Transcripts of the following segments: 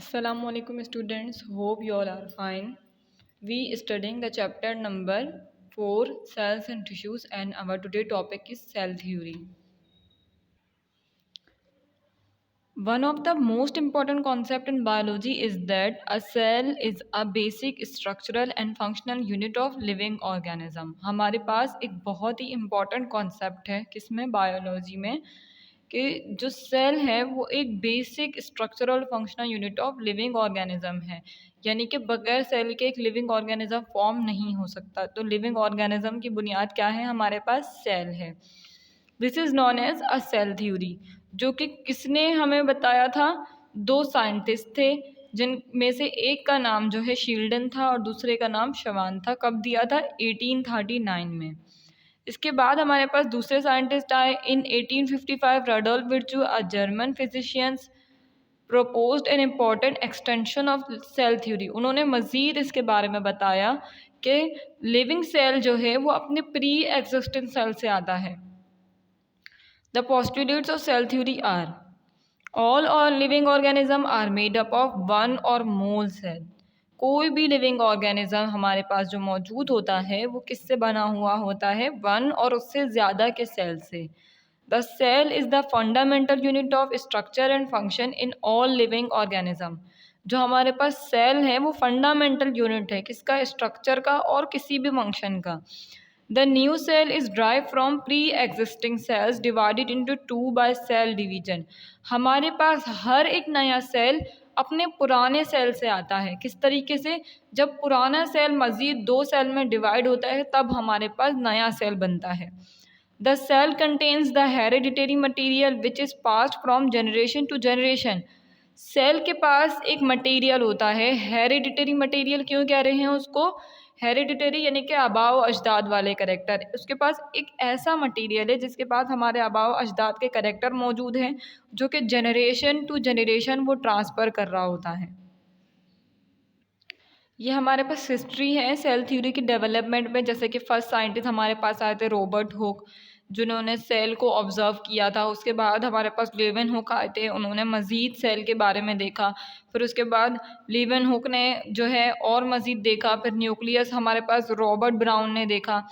Assalamualaikum students, hope you all are fine. We studying the chapter number 4 cells and tissues, and our today topic is cell theory. One of the most important concept in biology is that a cell is a basic structural and functional unit of living organism. हमारे पास एक बहुत ही important concept है किसमें biology में कि जो cell है वो एक basic structural functional unit of living organism है, यानी कि बगैर सेल के एक लिविंग ऑर्गेनिज्म फॉर्म नहीं हो सकता। तो लिविंग ऑर्गेनिज्म की बुनियाद क्या है? हमारे पास सेल है। This is known as a cell theory, जो कि किसने हमें बताया था? दो साइंटिस्ट थे, जिनमें से एक का नाम जो है शील्डन था और दूसरे का नाम शवान था। कब दिया था? 1839 में। इसके बाद हमारे पास दूसरे साइंटिस्ट आए in 1855। Rudolf Virchow, a German physicians, proposed an important extension of cell theory. उन्होंने मज़ीद इसके बारे में बताया कि लिविंग सेल जो है वो अपने प्री एग्जिस्टिंग सेल से आता है। The postulates of cell theory are all living organism are made up of one or more cell. कोई भी लिविंग ऑर्गेनिज्म हमारे पास जो मौजूद होता है वो किससे बना हुआ होता है? वन और उससे ज़्यादा के सेल से। The cell is the fundamental unit of structure and function in all living organism. जो हमारे पास सेल है वो फंडामेंटल यूनिट है, किसका? स्ट्रक्चर का और किसी भी फंक्शन का। The new cell is drive from pre existing cells divided into two by cell division. हमारे पास हर एक नया सेल अपने पुराने सेल से आता है। किस तरीके से? जब पुराना सेल मज़ीद दो सेल में डिवाइड होता है तब हमारे पास नया सेल बनता है। The cell contains the hereditary material which is passed from generation to generation. Cell के पास एक मटेरियल होता है, हेरिडिटरी मटेरियल क्यों कह रहे हैं उसको? हेरिडिटरी यानी कि आबाव अजदाद वाले करेक्टर। उसके पास एक ऐसा मटेरियल है जिसके पास हमारे आबाव अजदाद के करेक्टर मौजूद हैं, जो कि जनरेशन टू जनरेशन वो ट्रांसफ़र कर रहा होता है। ये हमारे पास हिस्ट्री है सेल थ्योरी की डेवलपमेंट में। जैसे कि फर्स्ट साइंटिस्ट हमारे पास आए थे रॉबर्ट हुक, जिन्होंने सेल को ऑब्ज़र्व किया था। उसके बाद हमारे पास लेवेनहुक आए थे, उन्होंने मज़ीद सेल के बारे में देखा। फिर उसके बाद लेवेनहुक ने जो है और मज़ीद देखा। फिर न्यूक्लियस हमारे पास रॉबर्ट ब्राउन ने देखा,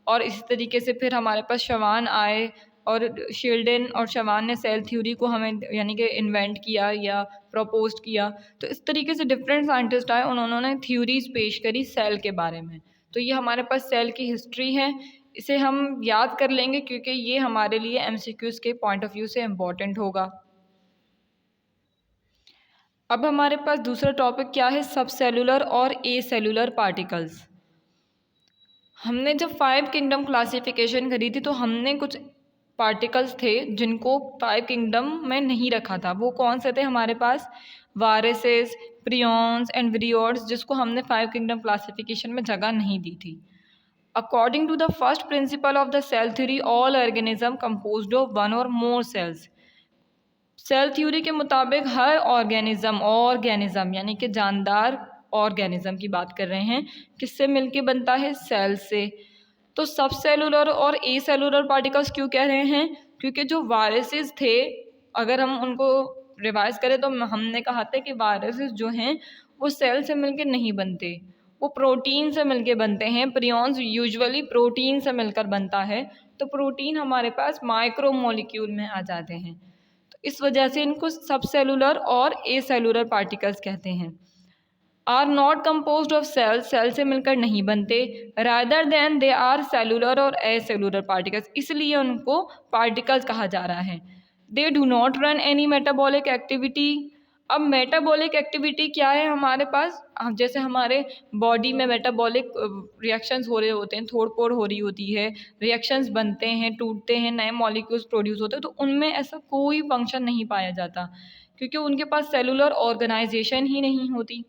और इसी तरीके से फिर हमारे पास शवान आए और शील्डन और शवान ने सेल थ्योरी को हमें यानी कि इन्वेंट किया या प्रपोज किया। तो इस तरीके से डिफरेंट साइंटिस्ट आए, उन्होंने थ्योरीज पेश करी सेल के बारे में। तो ये हमारे पास सेल की हिस्ट्री है। इसे हम याद कर लेंगे क्योंकि ये हमारे लिए एमसीक्यूज़ के पॉइंट ऑफ व्यू से इम्पॉर्टेंट होगा। अब हमारे पास दूसरा टॉपिक क्या है? सब cellular or A cellular particles. हमने जब 5 किंगडम क्लासिफिकेशन करी थी तो हमने कुछ पार्टिकल्स थे जिनको 5 किंगडम में नहीं रखा था। वो कौन से थे हमारे पास? वायरसेस, प्रियॉन्स एंड विरियोड्स, जिसको हमने 5 किंगडम क्लासिफिकेशन में जगह नहीं दी थी। According to the first principle of the cell theory, all organism composed of one or more cells। Cell theory के मुताबिक हर ऑर्गेनिज्म यानी कि जानदार ऑर्गेनिज्म की बात कर रहे हैं, किससे मिलके बनता है? सेल से। तो सब cellular or A cellular particles क्यों कह रहे हैं? क्योंकि जो वायरसेस थे, अगर हम उनको रिवाइज करें तो हमने कहा था कि वायरसेस जो हैं वो सेल से मिलके नहीं बनते, वो प्रोटीन से मिलके बनते हैं। प्रियॉन्स यूजुअली प्रोटीन से मिलकर बनता है, तो प्रोटीन हमारे पास माइक्रो मॉलिक्यूल में आ जाते हैं। तो इस वजह से इनको सब cellular or A cellular particles कहते हैं। Are not compose of cells, cell से मिलकर नहीं बनते। Rather than they are cellular or A cellular particles, इसलिए उनको पार्टिकल्स कहा जा रहा है। They do not run any metabolic activity. अब मेटाबॉलिक एक्टिविटी क्या है हमारे पास? जैसे हमारे बॉडी में मेटाबॉलिक रिएक्शंस हो रहे होते हैं, तोड़ फोड़ हो रही होती है, रिएक्शंस बनते हैं, टूटते हैं, नए मॉलिक्यूल्स प्रोड्यूस होते हैं, तो उनमें ऐसा कोई फंक्शन नहीं पाया जाता क्योंकि उनके पास सेलुलर ऑर्गेनाइजेशन ही नहीं होती।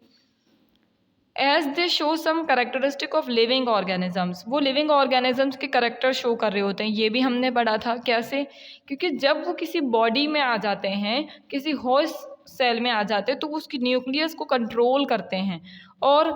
As they show some characteristic of living organisms, वो लिविंग ऑर्गेनिजम्स के करेक्टर शो कर रहे होते हैं। ये भी हमने पढ़ा था। कैसे? क्योंकि जब वो किसी बॉडी में आ जाते हैं, किसी होस्ट सेल में आ जाते हैं, तो वो उसकी न्यूक्लियस को कंट्रोल करते हैं, और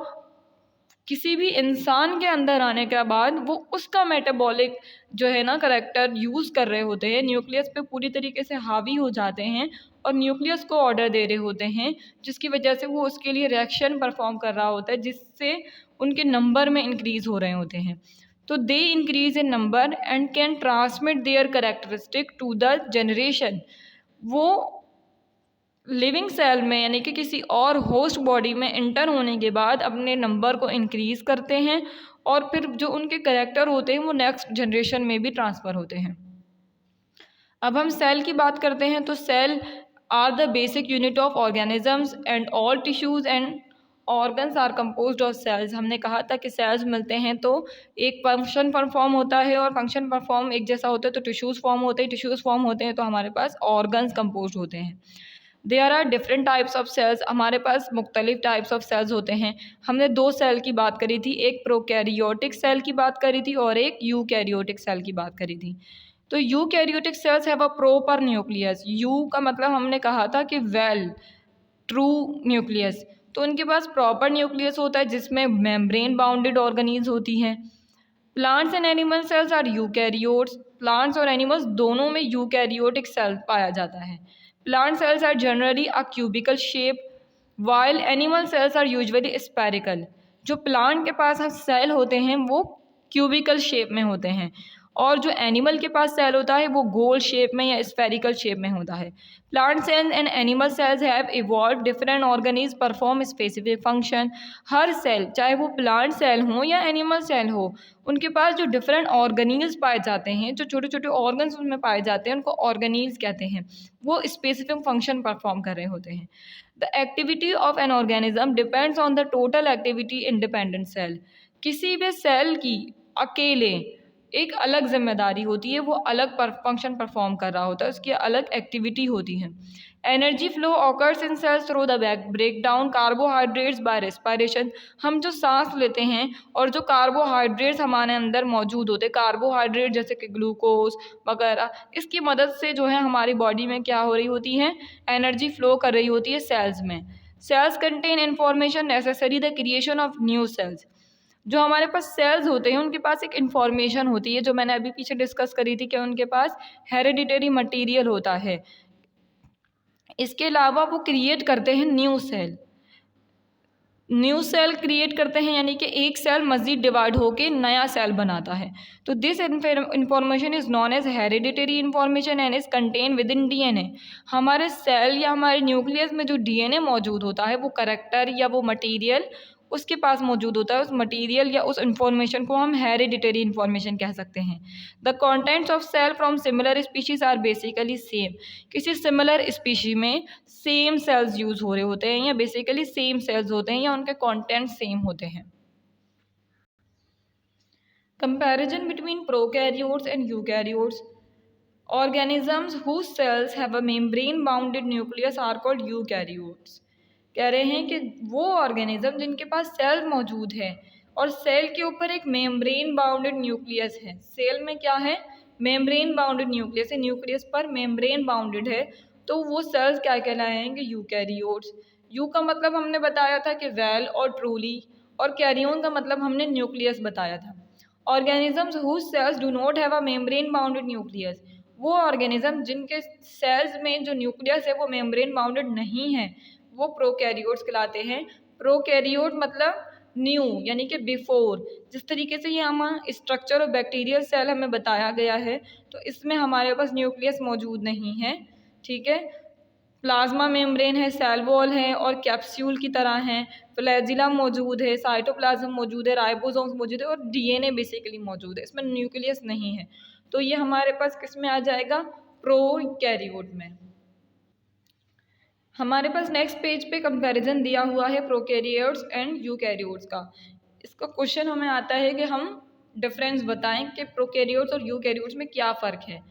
किसी भी इंसान के अंदर आने के बाद वो उसका मेटाबॉलिक जो है ना करेक्टर यूज़ कर रहे होते हैं, न्यूक्लियस पे पूरी तरीके से हावी हो जाते हैं और न्यूक्लियस को ऑर्डर दे रहे होते हैं, जिसकी वजह से वो उसके लिए रिएक्शन परफॉर्म कर रहा होता है, जिससे उनके नंबर में इंक्रीज़ हो रहे होते हैं। तो they increase in number and can transmit their characteristic to the generation. वो लिविंग सेल में यानी कि किसी और होस्ट बॉडी में इंटर होने के बाद अपने नंबर को इंक्रीज करते हैं और फिर जो उनके करेक्टर होते हैं वो नेक्स्ट जनरेशन में भी ट्रांसफ़र होते हैं। अब हम सेल की बात करते हैं तो cell are the basic unit of organisms and all tissues and organs are composed of cells. हमने कहा था कि सेल्स मिलते हैं तो एक फंक्शन परफॉर्म होता है और फंक्शन परफॉर्म एक जैसा होता है तो टिश्यूज़ फॉर्म होते हैं, टिश्यूज़ फॉर्म होते हैं तो हमारे पास ऑर्गन्स कंपोज्ड होते हैं। There are different types of cells. हमारे पास मुख्तलिफ टाइप्स ऑफ सेल्स होते हैं। हमने दो सेल की बात करी थी, एक प्रोकैरियोटिक सेल की बात करी थी और एक यूकैरियोटिक सेल की बात करी थी। तो eukaryotic cells have a proper nucleus. You का मतलब हमने कहा था कि वेल ट्रू न्यूक्लियस, तो उनके पास प्रॉपर न्यूक्लियस होता है जिसमें मेम्ब्रेन बाउंडेड ऑर्गेनीज होती हैं। Plants and animal cells are eukaryotes. Plants और एनिमल्स दोनों में यूकैरियोटिक सेल पाया जाता है। Plant cells are generally a cubical shape while animal cells are usually spherical. जो प्लांट के पास सेल होते हैं वो क्यूबिकल शेप में होते हैं और जो एनिमल के पास सेल होता है वो गोल शेप में या स्फेरिकल शेप में होता है। Plant cells and animal cells have evolve different organelles perform specific function. हर सेल, चाहे वो प्लांट सेल हो या एनिमल सेल हो, उनके पास जो डिफरेंट ऑर्गेनीज पाए जाते हैं, जो छोटे छोटे ऑर्गन्स उनमें पाए जाते हैं, उनको ऑर्गेनीज कहते हैं। वो स्पेसिफिक फंक्शन परफॉर्म कर रहे होते हैं। The activity of an organism depends on the total activity independent cell. किसी भी सेल की अकेले एक अलग जिम्मेदारी होती है, वो अलग फंक्शन परफॉर्म कर रहा होता है, उसकी अलग एक्टिविटी होती है। Energy flow occurs in cells through the break down carbohydrates by respiration. हम जो सांस लेते हैं और जो कार्बोहाइड्रेट्स हमारे अंदर मौजूद होते हैं, कार्बोहाइड्रेट जैसे कि ग्लूकोज वगैरह, इसकी मदद से जो है हमारी बॉडी में क्या हो रही होती है, एनर्जी फ्लो कर रही होती है सेल्स में। Sales contain information necessary the creation of new sales. जो हमारे पास सेल्स होते हैं उनके पास एक इन्फॉर्मेशन होती है, जो मैंने अभी पीछे डिस्कस करी थी कि उनके पास हेरिडिटरी मटेरियल होता है। इसके अलावा वो क्रिएट करते हैं new cell. New cell create करते हैं यानी कि एक सेल मज़ीद डिवाइड होकर नया सेल बनाता है। तो this information is known as hereditary information and is contain within DNA. हमारे सेल या हमारे न्यूक्लियस में जो डीएनए मौजूद होता है वो करैक्टर या वो मटीरियल उसके पास मौजूद होता है। उस मटीरियल या उस इंफॉर्मेशन को हम हेरिडिटरी इंफॉर्मेशन कह सकते हैं। The contents of cell from similar species are basically same. किसी सिमिलर स्पीशी में सेम सेल्स यूज़ हो रहे होते हैं या बेसिकली सेम सेल्स होते हैं या उनके कॉन्टेंट सेम होते हैं। Comparison between prokaryotes and eukaryotes. Organisms whose cells have a membrane bounded nucleus are called eukaryotes। कह रहे हैं कि वो ऑर्गेनिज्म जिनके पास सेल मौजूद है और सेल के ऊपर एक मेम्ब्रेन बाउंडेड न्यूक्लियस है। सेल में क्या है, मेम्ब्रेन बाउंडेड न्यूक्लियस है, न्यूक्लियस पर मेम्ब्रेन बाउंडेड है, तो वो सेल्स क्या कहलाएंगे, यूकैरियोट्स। यू का मतलब हमने बताया था कि वेल और ट्रूली, और कैरियोन का मतलब हमने न्यूक्लियस बताया था। Organisms whose cells do not have a membrane bounded nucleus। वो ऑर्गेनिज्म जिनके सेल्स में जो न्यूक्लियस है वो मेम्ब्रेन बाउंडेड नहीं है, वो प्रोकैरियोट्स कहलाते हैं। प्रोकैरियोट मतलब न्यू यानी कि बिफोर। जिस तरीके से ये हम स्ट्रक्चर ऑफ बैक्टीरियल सेल हमें बताया गया है, तो इसमें हमारे पास न्यूक्लियस मौजूद नहीं है, ठीक है। प्लाज्मा मेम्ब्रेन है, सेल वॉल है और कैप्सूल की तरह हैं, फ्लैजिला मौजूद है, साइटोप्लाज्म मौजूद है, राइबोसोम्स मौजूद है और डीएनए बेसिकली मौजूद है। इसमें न्यूक्लियस नहीं है, तो ये हमारे पास किस में आ जाएगा, प्रोकैरियोट में। हमारे पास नेक्स्ट पेज पे कंपैरिजन दिया हुआ है प्रोकैरियोट्स एंड यूकैरियोट्स का। इसका क्वेश्चन हमें आता है कि हम डिफरेंस बताएं कि प्रोकैरियोट्स और यूकैरियोट्स में क्या फ़र्क है।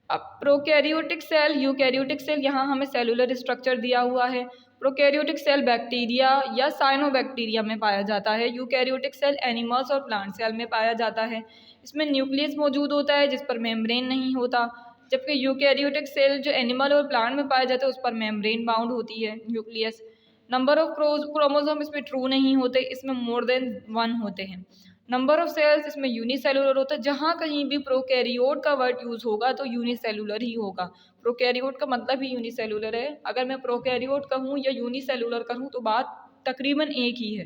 अब प्रोकैरियोटिक सेल, यूकैरियोटिक सेल, यहाँ हमें सेलुलर स्ट्रक्चर दिया हुआ है। प्रोकैरियोटिक सेल बैक्टीरिया या साइनोबैक्टीरिया में पाया जाता है, यूकैरियोटिक सेल एनिमल्स और प्लांट सेल में पाया जाता है। इसमें न्यूक्लियस मौजूद होता है जिस पर मेम्ब्रेन नहीं होता, जबकि यूकैरियोटिक सेल जो एनिमल और प्लांट में पाए जाते हैं उस पर मेम्ब्रेन बाउंड होती है न्यूक्लियस। नंबर ऑफ क्रोमोसोम इसमें ट्रू नहीं होते, इसमें मोर देन 1 होते हैं। नंबर ऑफ सेल्स इसमें यूनिसेलुलर होता है। जहाँ कहीं भी प्रोकैरियोट का वर्ड यूज़ होगा तो यूनिसेलुलर ही होगा। प्रोकैरियोट का मतलब ही यूनिसेलुलर है। अगर मैं प्रोकैरियोट कहूँ या यूनिसेलुलर कहूँ तो बात तकरीबन एक ही है।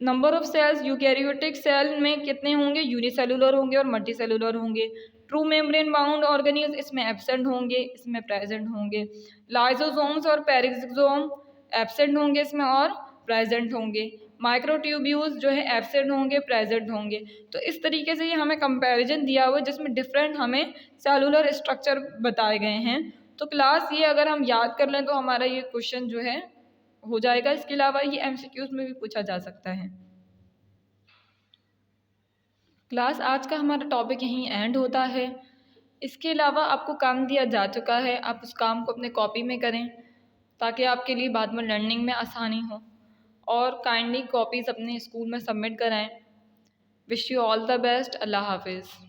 Number of cells eukaryotic cell में कितने होंगे? यूनिसेलुलर होंगे और मल्टीसेलुलर होंगे। ट्रू मेम्ब्रेन बाउंड ऑर्गेनेल्स इसमें एब्सेंट होंगे, इसमें प्रेजेंट होंगे। लाइसोसोम्स और पेरिक्सोम एब्सेंट होंगे इसमें और प्रेजेंट होंगे। माइक्रोट्यूब्यूल्स जो है एब्सेंट होंगे, प्रेजेंट होंगे। तो इस तरीके से ये हमें कंपैरिजन दिया हुआ है जिसमें डिफरेंट हमें सेलुलर स्ट्रक्चर बताए गए हैं। तो क्लास ये अगर हम याद कर लें तो हमारा ये क्वेश्चन जो है हो जाएगा। इसके अलावा ये एमसीक्यूज में भी पूछा जा सकता है। क्लास आज का हमारा टॉपिक यहीं एंड होता है। इसके अलावा आपको काम दिया जा चुका है, आप उस काम को अपने कॉपी में करें ताकि आपके लिए बाद में लर्निंग में आसानी हो। और काइंडली कॉपीज़ अपने स्कूल में सबमिट कराएं। Wish you all the best. अल्लाह हाफिज़।